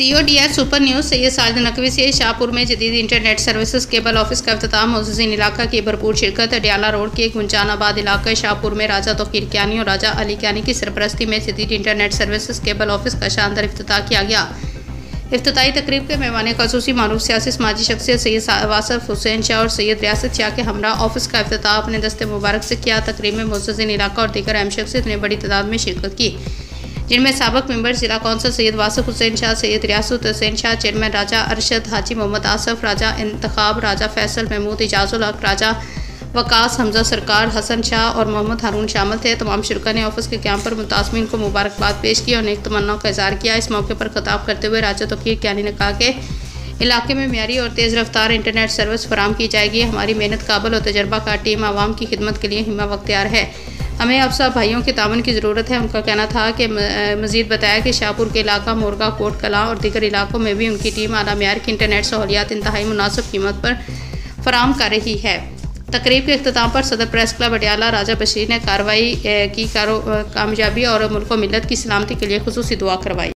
CODR super news Syed Sajid Naqvi से शाहपुर में जदीद इंटरनेट सर्विसेज केबल ऑफिस का इफ्तिताम। मोअज़्ज़िज़ीन इलाका की भरपूर शिरकत। अडियाला रोड के गुंजानाबाद इलाका शाहपुर में राजा तौकीर कियानी और राजा अली कियानी की सरपरस्ती में जदीद इंटरनेट सर्विसेज केबल ऑफिस का शानदार इफ्तिताह किया गया। इफ्तिताई तकरीब के मेहमान ख़ुसूसी मारूफ सियासी समाजी शख्सियत सैयद वासफ हुसैन शाह और सैयद रियासत शाह के हमरा ऑफिस का इफ्तिताह अपने दस्ते मुबारक से किया। तकरीब में मोअज़्ज़िज़ीन इलाका और दीगर अहम शख्सियत ने बड़ी तादाद में शिरकत की, जिनमें साबिक़ मेंबर ज़िला कौंसिल सैयद वासफ हुसैन शाह, सैयद रियासत हुसैन शाह, चेयरमैन राजा अरशद, हाजी मोहम्मद आसफ, राजा इंतखाब, राजा फैसल महमूद, इजाजुल हक, राजा वकास, हमजा सरकार, हसन शाह और मोहम्मद हारून शामिल थे। तमाम शुरा ने ऑफिस के क़याम पर मुतासमीन को मुबारकबाद पेश की और नेक तमन्नाओं का इज़हार किया। इस मौके पर खिताब करते हुए राजा तौकीर कियानी ने कहा कि इलाके में मियारी और तेज़ रफ्तार इंटरनेट सर्विस फराम की जाएगी। हमारी मेहनत काबिल और तजर्बाकार टीम आवाम की खिदमत के लिए हिम्मा वख्तियार है। हमें अब सब भाइयों के तावन की ज़रूरत है। उनका कहना था कि मज़ीद बताया कि शाहपुर के इलाका मोरगा, कोट कलां और दीगर इलाकों में भी उनकी टीम आला मियार की इंटरनेट सहूलियात इंतहाई मुनासिब कीमत पर फराम कर रही है। तकरीब के अख्ताम पर सदर प्रेस क्लब अडियाला राजा बशीर ने कार्रवाई की कामयाबी और मुल्क व मिल्लत की सलामती के लिए खुसूसी दुआ करवाई।